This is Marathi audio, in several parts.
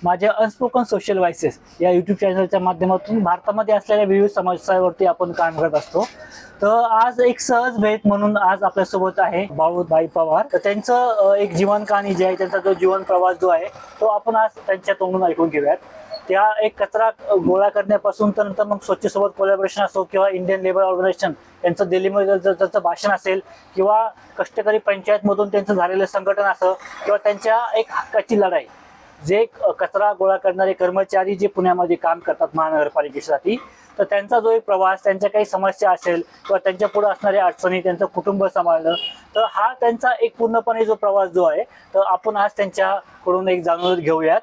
माझ्या अनस्पोकन सोशल व्हॉइसेस या यूट्यूब चॅनलच्या माध्यमातून भारतामध्ये असलेल्या विविध समस्यांवरती आपण काम करत असतो। तर आज एक सहज भेट म्हणून आज आपल्यासोबत आहे बाळूभाई पवार। तर त्यांचं एक जीवन कहाणी जे आहे, त्यांचा जो जीवन प्रवास जो आहे तो आपण आज त्यांच्या तोंडून ऐकून घेऊयात। त्या एक कचरा गोळा करण्यापासून तर नंतर मग स्वच्छ सोबत कोलॅबोरेशन असो किंवा इंडियन लेबर ऑर्गनायझेशन यांचं दिल्लीमध्ये त्यांचं भाषण असेल किंवा कष्टकरी पंचायत मधून त्यांचं झालेलं संघटन असं किंवा त्यांच्या एक हक्काची लढाई, जे कचरा गोळा करणारे कर्मचारी जे पुण्यामध्ये काम करतात महानगरपालिकेसाठी, तर त्यांचा जो एक प्रवास, त्यांच्या काही समस्या असेल किंवा त्यांच्या पुढे असणाऱ्या अडचणी, त्यांचं कुटुंब सांभाळणं, तर हा त्यांचा एक पूर्णपणे जो प्रवास जो आहे तर आपण आज त्यांच्याकडून एक जाणून घेऊयात।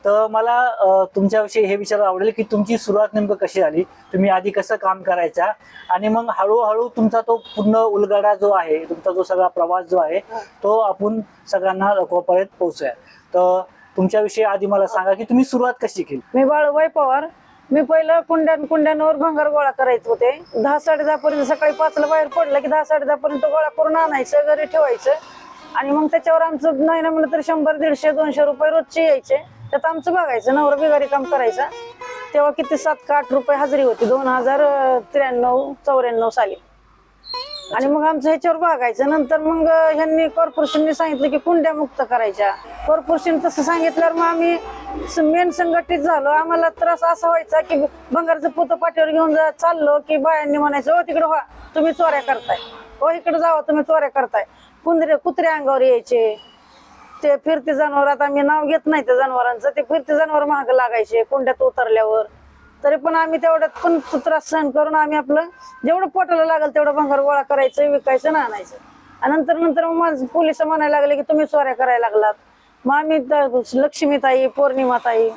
तर मला तुमच्याविषयी हे विचारायला आवडेल की तुमची सुरुवात नेमकं कशी झाली, तुम्ही आधी कसं काम करायचा आणि मग हळूहळू तुमचा तो पूर्ण उलगडा जो आहे, तुमचा जो सगळा प्रवास जो आहे तो आपण सगळ्यांना लोकांपर्यंत पोहोचूया। तर तुमच्याविषयी आधी मला सांगा की तुम्ही सुरुवात कशी केली। मी बाळूभाई पवार। मी पहिलं कुंड्यांवर भंगार गोळा करायचे होते। 10-10:30 पर्यंत, सकाळी 5ला बाहेर पडलं की 10-10:30 पर्यंत गोळा करून आणायचं, घरी ठेवायचं आणि मग त्याच्यावर आमचं नाही ना म्हणलं तर 100, 150, 200 रुपये रोजचे यायचे। त्यात आमचं बघायचं, नवरा बिगारी काम करायचा। तेव्हा किती 7 का 8 रुपये हजेरी होती 2093-94 साली। आणि मग आमचं ह्याच्यावर बघायचं। नंतर मग ह्यांनी कॉर्पोरेशनने सांगितलं की कुंड्या मुक्त करायच्या। कॉर्पोरेशन तसं सांगितल्यावर मग आम्ही मेन संघटित झालो। आम्हाला त्रास असा व्हायचा की भंगारचं पोतं पाठीवर घेऊन चाललो की बायांनी म्हणायचं, हो तिकडे व्हा तुम्ही चोऱ्या करताय, हो इकडे जावा तुम्ही चोऱ्या करताय। कुत्रे अंगावर यायचे, ते फिरते जनावर, आता मी नाव घेत नाही त्या जनावरांचं, ते फिरते जनावर महाग लागायचे कुंड्यात उतरल्यावर। तरी पण आम्ही तेवढ्यात पण त्रास सहन करून आम्ही आपलं जेवढं पोटाला लागेल तेवढं भंगार गोळा करायचं, विकायचं ना आणायचं। आणि नंतर मग पोलिस म्हणायला लागले की तुम्ही चोऱ्या करायला लागलात। मग आम्ही लक्ष्मीताई, पौर्णिमाताई,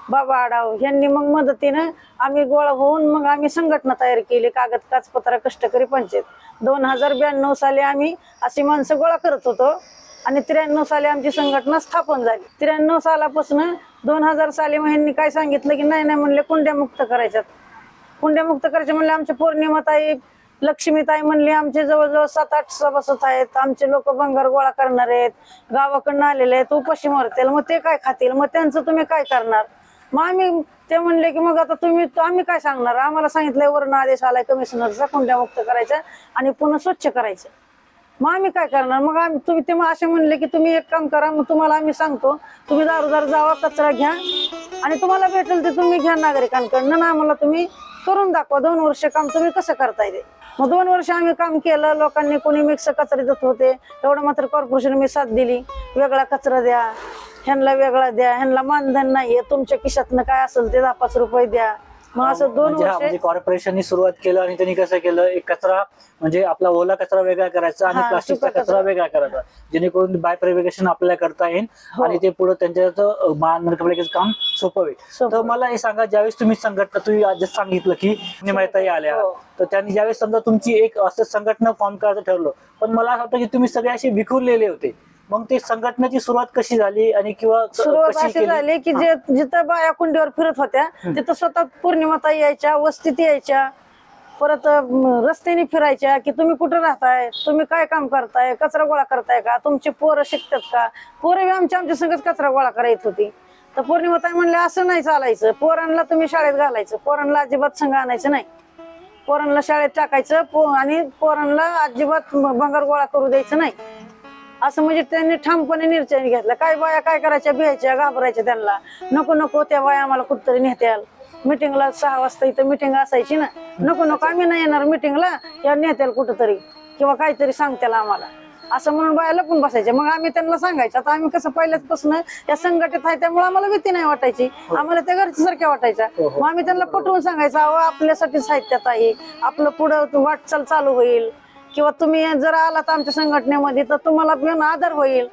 बाबा आडाव यांनी मग मदतीनं आम्ही गोळा होऊन मग आम्ही संघटना तयार केली, कागद काचपत्रा कष्टकरी पंचायत। 2092 साली आम्ही अशी माणसं गोळा करत होतो आणि 93 साली आमची संघटना स्थापन झाली। 93 सालापासून 2000 साली मग ह्यांनी काय सांगितलं की नाही म्हणले कुंड्या मुक्त करायच्यात। कुंड्या मुक्त करायच्या म्हणले आमचे पौर्णिमाताई, लक्ष्मीताई म्हणले आमचे जवळजवळ 7-8 सभासद आहेत, आमचे लोक भंगार गोळा करणार आहेत, गावाकडनं आलेले आहेत, उपाशी मरतील, मग ते काय खातील, मग त्यांचं तुम्ही काय करणार। मग ते म्हणले की मग आता आम्ही काय सांगणार, आम्हाला सांगितलंय वरून आदेश आलाय कमिशनरचा कुंड्या मुक्त करायच्या आणि पुन्हा स्वच्छ करायचं, मग आम्ही काय करणार। मग ते असे म्हणले की तुम्ही एक काम करा, मग तुम्हाला आम्ही सांगतो, तुम्ही दारोदार जावा, कचरा घ्या आणि तुम्हाला भेटेल ते तुम्ही घ्या नागरिकांकडनं, ना आम्हाला तुम्ही करून दाखवा 2 वर्ष काम तुम्ही कसं करताय ते। मग 2 वर्ष आम्ही काम केलं। लोकांनी कोणी मिक्स कचरा देत होते, तेवढं मात्र कॉर्पोरेशन मी साथ दिली, वेगळा कचरा द्या, ह्यांना वेगळा द्या, ह्यांना मानधन नाहीये, तुमच्या खिशातनं काय असेल ते 10-5 रुपये द्या। मग असं 2 वर्ष कॉर्पोरेशननी सुरुवात केलं आणि त्यांनी कसं केलं, एक कचरा म्हणजे आपला ओला कचरा वेगळा करायचा आणि प्लास्टिकचा कचरा वेगळा करायचा, जेणेकरून बाय प्रिव्हेगेशन आपल्याला करता येईल आणि ते पुढे त्यांच्या महानगरपालिकेचं काम सोपं होईल। तर मला हे सांगा, ज्यावेळेस तुम्ही संघटना, तुम्ही आज सांगितलं की निमाताई आल्या, तर त्यांनी ज्यावेळेस समजा तुमची एक असं संघटना फॉर्म करायचं ठरलं, पण मला असं वाटतं की तुम्ही सगळे असे विखुरलेले होते, मग ते संघटनेची सुरुवात कशी झाली आणि किंवा सुरुवात अशी झाली की जिथं बाया कुंडीवर फिरत होत्या तिथं स्वतः पौर्णिमाताई यायच्या, वस्तीत यायच्या, परत रस्त्याने फिरायच्या की तुम्ही कुठं राहताय, तुम्ही काय काम करताय, कचरा गोळा करताय का, तुमचे पोरं शिकतात का। पोरं आमच्या संगच कचरा गोळा करायची होती। तर पौर्णिमाताई म्हणले असं नाही चालायचं, पोरांना तुम्ही शाळेत घालायचं, पोरांना अजिबात संघ आणायचं नाही, पोरांना शाळेत टाकायचं आणि पोरांना अजिबात भंगार गोळा करू द्यायचं नाही, असं म्हणजे त्यांनी ठामपणे निर्णय घेतला। काय बाया काय करायच्या, भियायच्या, घाबरायच्या, त्यांना नको त्या बाया आम्हाला कुठतरी नेत्याल, मिटिंगला 6 वाजता इथं मिटिंग असायची ना, नको आम्ही नाही येणार मिटिंगला, या नेत्याल कुठंतरी किंवा काहीतरी सांगत्याल आम्हाला, असं म्हणून बाया लपून बसायच्या। मग आम्ही त्यांना सांगायचं, आता आम्ही कसं पहिल्यापासून या संघटित आहे त्यामुळे आम्हाला भीती नाही वाटायची, आम्हाला त्या घरच्या सारख्या वाटायच्या। मग आम्ही त्यांना पटवून सांगायचं, अहो आपल्यासाठी साहित्यात आहे, आपलं पुढं वाटचाल चालू होईल किंवा तुम्ही जर आलात आमच्या संघटनेमध्ये तर तुम्हाला आदर होईल,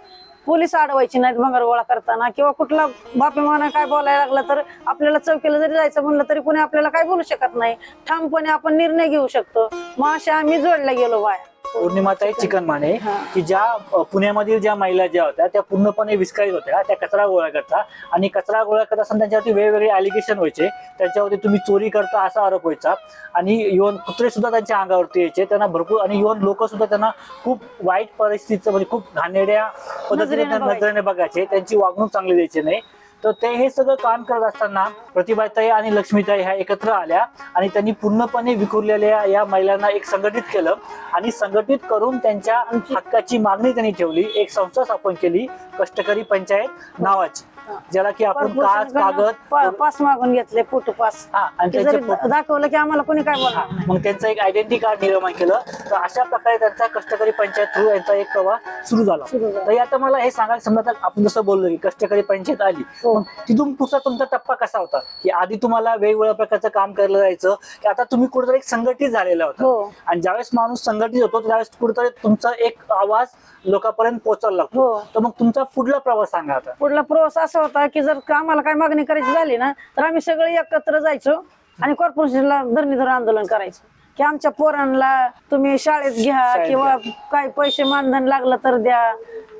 पोलीस अडवायची नाहीत भंगार गोळा करताना किंवा कुठला बापेमाना काय बोलायला लागला तर आपल्याला चौकीला जरी जायचं म्हणलं तरी कोणी आपल्याला काय बोलू शकत नाही, ठामपणे आपण निर्णय घेऊ शकतो। मग अशा आम्ही जोडल्या गेलो बाया। पौर्णिमाताई चिकन माने की ज्या पुण्यामधील ज्या महिला ज्या होत्या त्या पूर्णपणे विस्कळीत होत्या, त्या कचरा गोळा करता आणि कचरा गोळा करत असताना त्यांच्यावरती वेगवेगळे ॲलिगेशन व्हायचे, त्यांच्यावरती तुम्ही चोरी करता असा आरोप व्हायचा आणि इव्हन कुत्रे सुद्धा त्यांच्या अंगावरती यायचे, त्यांना भरपूर, आणि इव्हन लोक सुद्धा त्यांना खूप वाईट परिस्थितीचं म्हणजे खूप घाणेरड्या पद्धतीने नजरेने बघायचे, त्यांची वागणूक चांगली द्यायची नाही। तर ते हे सगळं काम करत असताना प्रतिभाताई आणि लक्ष्मीताई ह्या एकत्र आल्या आणि त्यांनी पूर्णपणे विखुरलेल्या या महिलांना एक संघटित केलं आणि संघटित करून त्यांच्या हक्काची मागणी त्यांनी ठेवली. एक संस्था स्थापन केली कष्टकरी पंचायत नावाची, ज्याला की आपण कागद पास मागून घेतले, फोटो पास. आणि दाखवलं की आम्हाला कोणी काय बोलणार. मग त्यांचं एक आयडेंटिटी कार्ड निर्माण केलं. तर अशा प्रकारे त्यांचा कष्टकरी पंचायत थ्रू यांचा एक प्रवास सुरू झाला. तर आता मला हे सांगायला समजा आपण जसं बोललो की कष्टकरी पंचायत आली, तिथून पुढचा तुमचा टप्पा कसा होता की आधी तुम्हाला वेगवेगळ्या प्रकारचं काम केलं जायचं की आता तुम्ही कुठेतरी एक संघटित झालेला होता आणि ज्यावेळेस माणूस संघटित होतो त्यावेळेस कुठेतरी तुमचा एक आवाज लोकांपर्यंत पोहोचायला लागतो. तर मग तुमचा पुढला प्रवास सांगा. आता पुढला प्रवास असा होता की जर आम्हाला काय मागणी करायची झाली ना तर आम्ही सगळे एकत्र जायचो आणि कॉर्पोरेशनला धरणी धरून आंदोलन करायचं की आमच्या पोरांना तुम्ही शाळेत घ्या किंवा काय पैसे मानधन लागलं तर द्या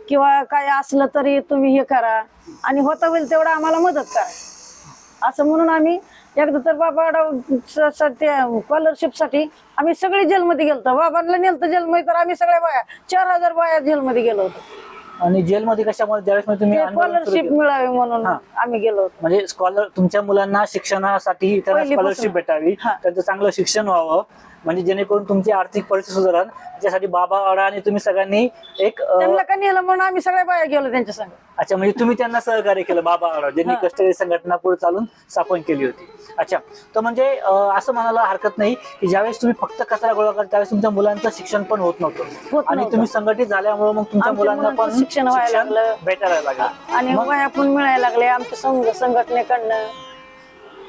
किंवा काय असलं तरी तुम्ही हे करा आणि होता होईल तेवढं आम्हाला मदत करा. असं म्हणून आम्ही एकदा तर बाबा स्कॉलरशिप साठी आम्ही सगळे जेलमध्ये गेलो. बाबांना नेलतं जेलमध्ये तर आम्ही सगळ्या बाया 4000 बाया जेलमध्ये गेलो होतो. आणि जेलमध्ये कशामुळे ज्यावेळेस तुम्ही स्कॉलरशिप मिळावी म्हणून आम्ही गेलो होतो. म्हणजे तुमच्या मुलांना शिक्षणासाठी त्यांना स्कॉलरशिप भेटावी, त्यांचं चांगलं शिक्षण व्हावं म्हणजे जेणेकरून तुमची आर्थिक परिस्थिती सुधारण, त्याच्यासाठी बाबा आडा आणि तुम्ही सगळ्यांनी एक त्यांना का नेलं म्हणून आम्ही सगळ्या बाया गेलो त्यांच्या संग. अच्छा, म्हणजे तुम्ही त्यांना सहकार्य केलं बाबा आडा ज्यांनी कष्टकरी संघटना पुढे चालून स्थापन केली होती. अच्छा, तर म्हणजे असं म्हणायला हरकत नाही की ज्यावेळेस तुम्ही फक्त कचरा गोळा करता त्यावेळेस तुमच्या मुलांचं शिक्षण पण होत नव्हतं आणि तुम्ही संघटित झाल्यामुळे मग तुमच्या मुलांना पण शिक्षण व्हायला लागलं, भेटायला लागलं आणि वया पण मिळायला लागले. आमच्या संघटनेकडनं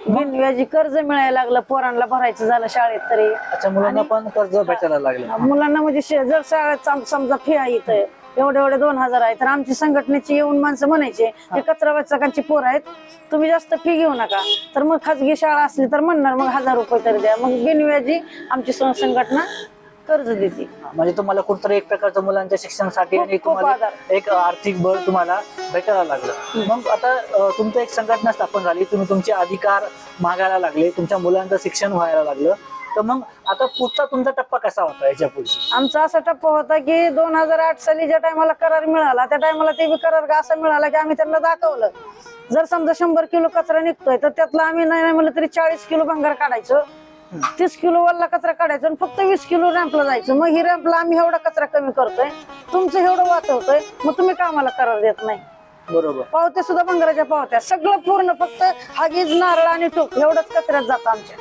बिनव्याजी कर्ज मिळायला लागलं, पोरांना भरायचं झालं शाळेत तरी. अच्छा, मुलांना पण कर्ज भेटायला लागलं. मुलांना म्हणजे जर शाळेत समजा फी आहे इथं एवढे 2000 आहे तर आमची संघटनेची येऊन माणसं म्हणायचे हे कचरा वाचकांची पोर आहेत, तुम्ही जास्त फी घेऊ नका. तर मग खाजगी शाळा असली तर म्हणणार मग 1000 रुपये तरी द्या. मग बिनव्याजी आमची संघटना कर्ज देते. म्हणजे तुम्हाला कुठतरी एक प्रकारचं मुलांच्या शिक्षणासाठी आणि तुम्हाला एक आर्थिक बळ तुम्हाला भेटायला लागलं. मग आता तुमचं एक संघटना स्थापन झाली, तुम्ही तुमचे अधिकार मागायला लागले, तुमच्या मुलांचं शिक्षण व्हायला लागलं. तर मग आता पुढचा तुमचा टप्पा कसा होता याच्या पुढची? आमचा असा टप्पा होता की 2008 साली ज्या टायमाला करार मिळाला त्या टायमाला ते बी करार असा मिळाला की आम्ही त्यांना दाखवलं जर समजा 100 किलो कचरा निघतोय तर त्यातला आम्ही नाही म्हणलं तरी 40 किलो भंगार काढायचं, 30 किलो वल्ला कचरा काढायचा आणि फक्त 20 किलो रॅम्पला जायचं. मग ही रॅम्पला आम्ही एवढा कचरा कमी करतोय, तुमचं एवढं वाचवतोय, मग तुम्ही का आम्हाला करार देत नाही? बरोबर. पावत्या सुद्धा भंगाराच्या पावत्या सगळं पूर्ण फक्त हागीज नारळ आणि टोक एवढंच कचऱ्यात जातं आमच्या.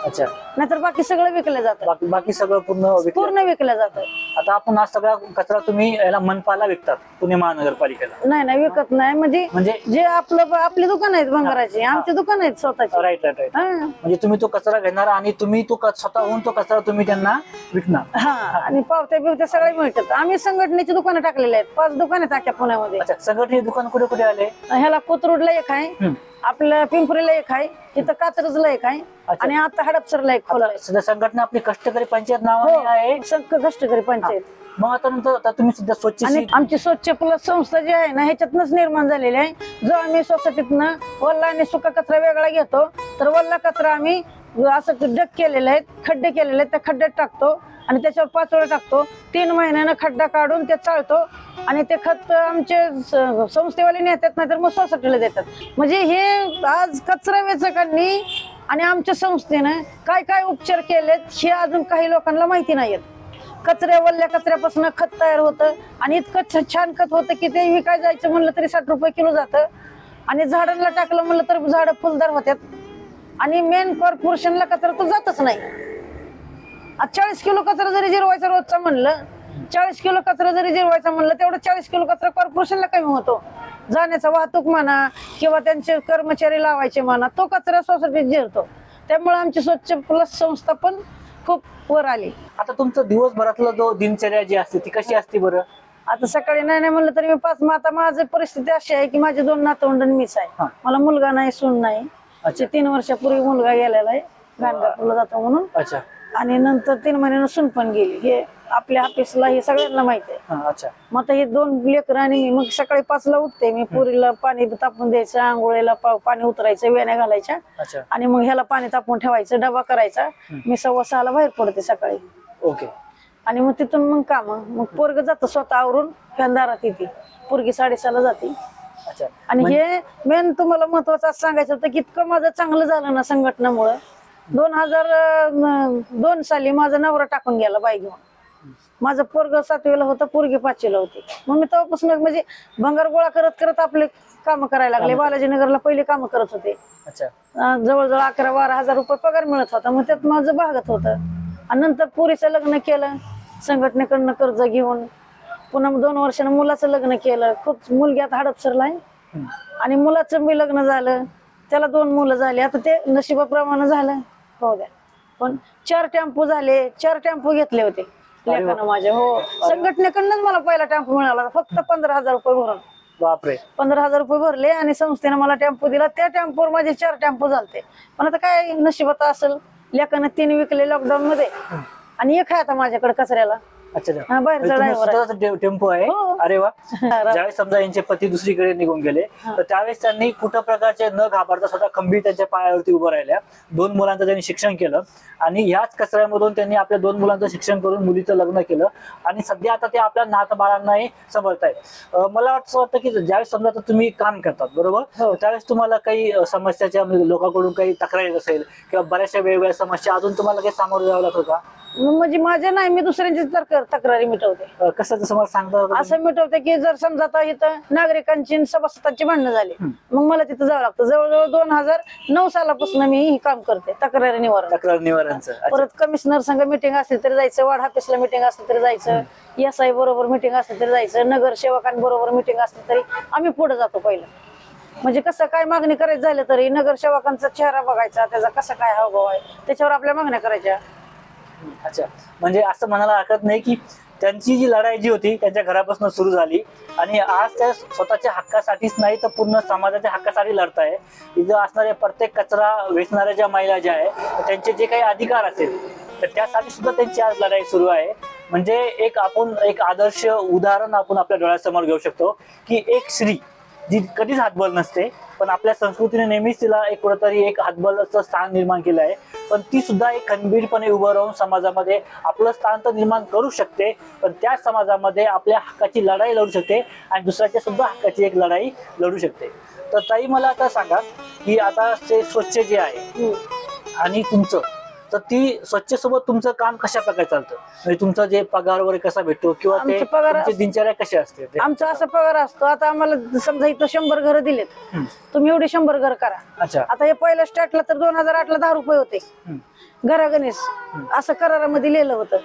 अच्छा, नाहीतर बाकी सगळं विकलं जातं. बाकी सगळं पूर्ण विकलं जातं. आता आपण हा सगळा कचरा तुम्ही याला मनपाला विकतात, पुणे महानगरपालिकेला? नाही विकत नाही. म्हणजे जे आपली दुकान आहेत भंगाराची, आमची दुकान आहेत स्वतःची. राईट. म्हणजे तुम्ही तो कचरा घेणार आणि तुम्ही तो स्वतःहून तो कचरा तुम्ही त्यांना विकणार. आणि पावत्या बिवत्या सगळे मिळतात. आम्ही संघटनेची दुकानं टाकलेली आहेत, 5 दुकान आहेत अख्ख्या पुण्यामध्ये. अच्छा, संघटनेची दुकान कुठे कुठे आले? ह्याला कोथरूडला एक आहे, आपल्या पिंपरीला एक आहे, इथं कात्रजला एक आहे आणि आता हडपसरला एक खोला. संघटना आपली कष्टकरी पंचायत नावाने आहे. कष्टकरी पंचायत. मग आता नंतर आता तुम्ही सुद्धा स्वच्छ आमची स्वच्छ प्लस संस्था जी आहे ना ह्याच्यातनच निर्माण झालेली आहे. जो आम्ही सोसायटीतनं वल्ला आणि सुका कचरा वेगळा घेतो तर वल्ला कचरा आम्ही असं डक केलेले आहेत, खड्डे केलेले आहेत, त्या खड्ड्यात टाकतो आणि त्याच्यावर पाचोळा टाकतो. 3 महिन्यानं खड्डा काढून ते चालतो आणि ते खत आमचे संस्थेवाले नेतात नाही तर मग सोसायटीला देतात. म्हणजे हे आज कचरा वेचकांनी आणि आमच्या संस्थेनं काय काय उपचार केलेत हे अजून काही लोकांना माहिती नाहीयेत. वल्ल्या कचऱ्यापासून खत तयार होतं आणि इतकं छान खत होतं की ते विकाय जायचं म्हणलं तरी 60 रुपये किलो जातं आणि झाडांना टाकलं म्हणलं तर झाडं फुलदार होतात आणि मेन कॉर्पोरेशनला कचरा तो जातच नाही. 40 किलो कचरा जरी जिरवायचा रोजचा म्हणलं, 40 किलो कचरा जरी जिरवायचा म्हणलं तेवढं 40 किलो कचरा कॉर्पोरेशनला कमी होतो. जाण्याचा वाहतूक म्हणा किंवा त्यांचे कर्मचारी लावायचे म्हणा तो कचरा सोसायटीत जिरतो. त्यामुळे आमची स्वच्छ प्लस संस्था पण खूप वर आली. आता तुमचं दिवसभरातलं जो दिनचर्या जी असते ती कशी असते बरं? आता सकाळी नाही म्हणलं तरी मी 5 आता माझी परिस्थिती अशी आहे की माझे 2 नातवंड मीच आहे. मला मुलगा नाही, सून नाही. 3 वर्षापूर्वी मुलगा गेलेला आहे, गाणगापूरला जातो म्हणून. अच्छा. आणि नंतर 3 महिन्यानं सून पण गेली. हे आपल्या ऑफिसला हे सगळ्यांना माहिती आहे. अच्छा. मग आता हे 2 लेकरं आणि मी. मग सकाळी 5ला उठते मी, पुरीला पाणी तापून द्यायचं, आंघोळीला पाणी उतरायचं, वेण्या घालायच्या आणि मग ह्याला पाणी तापून ठेवायचं, डबा करायचा. मी 6:15ला बाहेर पडते सकाळी. ओके. आणि मग तिथून मग काम. मग पोरग जातं स्वतः आवरून फॅनदारात येते. पोरगी 6:30ला जाते अच्छा. आणि हे मेन तुम्हाला महत्वाचं असं सांगायचं होतं की इतकं माझं चांगलं झालं ना संघटनेमुळं. 2002 साली माझा नवरा टाकून गेला बाई घेऊन. माझं पोरग 7वीला होतं, पोरगी 5वीला होती. मग मी तेव्हापासून म्हणजे भंगार गोळा करत करत आपले काम करायला लागले. बालाजीनगरला पहिले काम करत होते. जवळजवळ 11-12 हजार रुपये पगार मिळत होता. मग त्यात माझं भागत होतं. आणि नंतर पुरीचं लग्न केलं संघटनेकडनं कर्ज घेऊन. पुन्हा 2 वर्षानं मुलाचं लग्न केलं. खूप मुलगी आता हडपसरला आहे. आणि मुलाचं मी लग्न झालं, त्याला 2 मुलं झाली. आता ते नशिबाप्रमाणे झालं, हो द्या. पण 4 टेम्पो झाले, 4 टेम्पो घेतले होते लेखानं माझ्या. हो, संघटनेकडनंच मला पहिला टेम्पो मिळाला, फक्त 15,000 रुपये भरून. बापरे. 15,000 रुपये भरले आणि संस्थेने मला टेम्पो दिला. त्या टेम्पोवर माझे 4 टेम्पो झालते. पण आता काय नशिबात असेल, लेखानं 3 विकले लॉकडाऊन मध्ये आणि 1 आहे आता माझ्याकडे कचऱ्याला. अच्छा, बाहेरचा ड्रायव्हर टेम्पो आहे. अरे वा. ज्यावेळेस समजा यांचे पती दुसरीकडे निघून गेले, तर त्यावेळेस त्यांनी कुठं प्रकारचे न घाबरता स्वतः खंबीर त्यांच्या पायावरती उभं राहिल्या. 2 मुलांचं त्यांनी शिक्षण केलं आणि ह्याच कचऱ्यामधून त्यांनी आपल्या 2 मुलांचं शिक्षण करून मुलीचं लग्न केलं आणि सध्या आता ते आपल्या नातबाळांनाही सांभाळतायत. मला असं वाटतं की ज्यावेळेस समजा तुम्ही काम करतात बरोबर, त्यावेळेस तुम्हाला काही समस्याच्या लोकांकडून काही तक्रार येत असेल किंवा बऱ्याचशा वेगवेगळ्या समस्या अजून तुम्हाला काही सामोरं जावं लागतं का? म्हणजे माझे नाही, मी दुसऱ्यांची तक्रारी मिटवते. कसं मला सांगता? असं मिटवते की जर समजा आता इथं नागरिकांची सभासदांची भांडणं झाली, मग मला तिथं जावं लागतं. जवळजवळ 2009 सालापासून मी ही काम करते, तक्रार निवारणचं. परत कमिशनर संघ मिटिंग असली तरी जायचं, वार्ड ऑफिसला मिटिंग असली तरी जायचं, SI बरोबर मिटिंग असली तरी जायचं, नगरसेवकांबरोबर मिटिंग असली तरी आम्ही पुढे जातो पहिलं. म्हणजे कसं काय मागणी करायचं झालं तरी नगरसेवकांचा चेहरा बघायचा, त्याचा कसं काय हावभाव आहे, त्याच्यावर आपल्या मागण्या करायच्या. अच्छा, म्हणजे असं म्हणायला हरकत नाही की त्यांची जी लढाई जी होती त्यांच्या घरापासून सुरू झाली आणि आज त्या स्वतःच्या हक्कासाठीच नाही तर पूर्ण समाजाच्या हक्कासाठी लढताय. इथं असणारे प्रत्येक कचरा वेचणाऱ्या ज्या महिला ज्या आहेत त्यांचे जे काही अधिकार असेल तर त्यासाठी सुद्धा त्यांची आज लढाई सुरू आहे. म्हणजे एक आदर्श उदाहरण आपण आपल्या डोळ्यासमोर घेऊ शकतो की एक स्त्री जी कधीच हातबल नसते, पण आपल्या संस्कृतीने नेहमीच तिला कुठेतरी एक हातबलाचं स्थान निर्माण केलं आहे, पण ती सुद्धा एक खंबीरपणे उभं राहून समाजामध्ये आपलं स्थान तर निर्माण करू शकते, पण त्या समाजामध्ये आपल्या हक्काची लढाई लढू शकते आणि दुसऱ्याच्या सुद्धा हक्काची एक लढाई लढू शकते. तर ताई मला आता सांगा की आता ते स्वच्छ जे आहे आणि तुमचं, तर ती स्वच्छतेसोबत तुमचं काम कशा प्रकारे चालतं? म्हणजे तुमचा जे पगार वगैरे कसा भेटतो किंवा ते दिनचर्या कशी असते? आमचा असा पगार असतो, आता आम्हाला समजा इथं 100 घरं दिलेत, तुम्ही एवढी 100 घर करा. अच्छा. आता हे पहिल्या स्टार्टला तर 2008ला 10 रुपये होते घरागणेश, असं करारामध्ये लिहिलं होतं.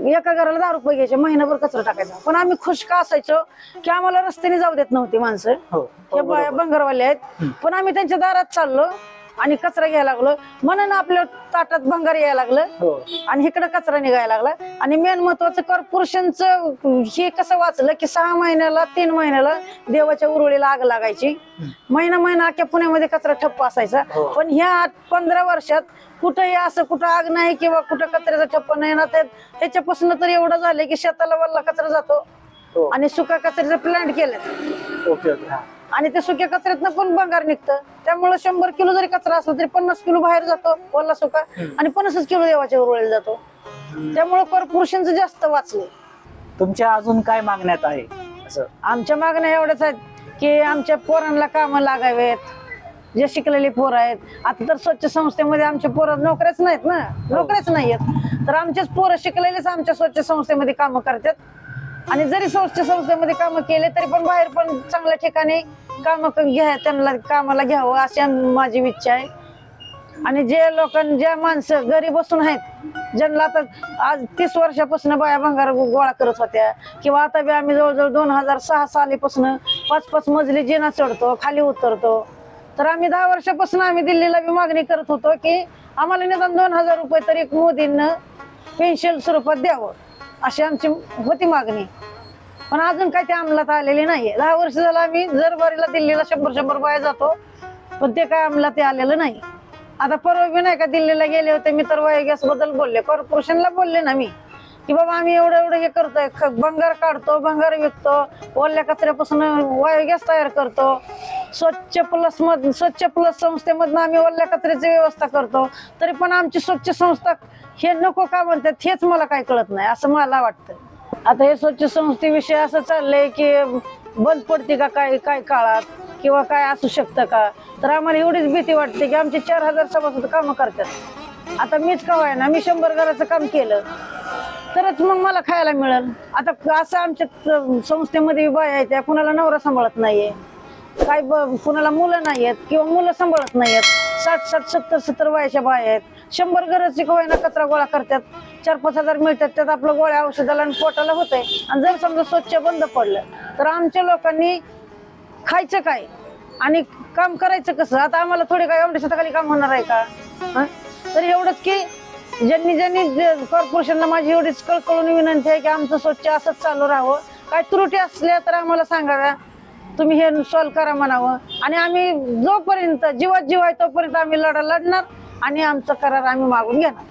एका घराला 10 रुपये घ्यायचे, महिनाभर कचरा टाकायचा. पण आम्ही खुश का असायचो की आम्हाला रस्त्याने जाऊ देत नव्हती माणसं, हे बंगारवाले आहेत, पण आम्ही त्यांच्या दारात चाललो आणि कचरा घ्यायला लागलो, म्हणून आपल्या ताटात भंगार यायला लागलं आणि इकडे कचरा निघायला लागला. आणि मेन महत्वाचं कॉर्पोरेशनचं हे कसं वाचलं की 6 महिन्याला 3 महिन्याला देवाच्या उरुळीला आग लागायची, महिना अख्ख्या पुण्यामध्ये कचरा ठप्प असायचा. पण ह्या 15 वर्षात कुठंही असं कुठं आग नाही किंवा कुठं कचऱ्याचा ठप्प नाही ना. त्याच्यापासून तर एवढं झालं की शेताला वल्ला कचरा जातो आणि सुका कचऱ्याचे प्लांट केले आणि ते सुक्या कचऱ्यातनं पण भंगार निघतं. त्यामुळे 100 किलो जरी कचरा असला तरी 50 किलो बाहेर जातो वल्ला सुका आणि 50 किलो देवाच्या उरुळीला जातो. त्यामुळे कॉर्पोरेशनचं जास्त वाचले. तुमच्या अजून काय मागण्यात आहे? आमच्या मागण्या एवढ्याच आहेत की आमच्या पोरांना कामं लागावेत, जे शिकलेले पोरं आहेत. आता तर स्वच्छ संस्थेमध्ये आमच्या पोरं नोकऱ्याच नाहीत ना, नोकऱ्याच नाहीयेत, तर आमचेच पोरं शिकलेलेच आमच्या स्वच्छ संस्थेमध्ये कामं करतात. आणि जरी स्वच्छ संस्थेमध्ये कामं केले तरी पण बाहेर पण चांगल्या ठिकाणी कामं घ्या, त्यांना कामाला घ्यावं अशी माझी इच्छा आहे. आणि ज्या माणसं घरी बसून आहेत, ज्यांना आता आज 30 वर्षापासून बाया भंगार गोळा करत होत्या किंवा आता बी आम्ही जवळजवळ 2006 सालीपासून 5-5 मजली जिना चढतो, खाली उतरतो. तर आम्ही 10 वर्षापासून आम्ही दिल्लीला बी मागणी करत होतो की आम्हाला निदान 2000 रुपये तरी मोदींना पेन्शन स्वरूपात द्यावं, अशी आमची होती मागणी. पण अजून काय ते अंमलात आलेली नाहीये. 10 वर्ष झालं आम्ही दरबारीला दिल्लीला 100 बाया जातो, पण ते काय अंमलात आलेलं नाही. आता परवा बी नाही का दिल्लीला गेले होते मी, तर बायोगॅस बद्दल बोलले, कॉर्पोरेशनला बोलले ना मी की बाबा आम्ही एवढं हे करतोय, भंगार काढतो, भंगार विकतो, ओल्या कचऱ्यापासून बायोगॅस तयार करतो, स्वच्छ प्लस संस्थेमधून आम्ही ओल्या कचऱ्याची व्यवस्था करतो, तरी पण आमची स्वच्छ संस्था हे नको का म्हणतात हेच मला काही कळत नाही, असं मला वाटतं. आता हे स्वच्छ संस्थेविषयी असं चाललंय की बंद पडते का काय काळात, किंवा काय असू शकतं का, तर आम्हाला एवढीच भीती वाटते की आमचे 4000 सभासद कामं करतात. आता मीच कवाय ना, मी 100 घराचं काम केलं तरच मग मला खायला मिळेल. आता असं आमच्या संस्थेमध्ये बाया आहेत, त्या कुणाला नवरा सांभाळत नाहीये, काय कुणाला मुलं नाहीयेत किंवा मुलं सांभाळत नाहीयेत. 60-60, 70-70 वयाच्या बाया आहेत. 100 घराची कवायना कचरा गोळा करतात, 4-5 हजार मिळतात, त्यात आपलं गोळ्या औषधाला आणि पोटाला होतंय. आणि जर समजा स्वच्छ बंद पडलं तर आमच्या लोकांनी खायचं काय आणि काम करायचं कसं? आता आम्हाला थोडी काय एवढ्या शेताखाली काम होणार आहे का? तर एवढंच की ज्यांनी कॉर्पोरेशनला माझी एवढीच कळकळून विनंती आहे की आमचं स्वच्छ असंच चालू राहावं. काय त्रुटी असल्या तर आम्हाला सांगाव्या, तुम्ही हे सॉल्व्ह करा म्हणावं. आणि आम्ही जोपर्यंत जीवात जीव आहे तोपर्यंत आम्ही लढा लढणार आणि आमचा करार आम्ही मागून घेणार.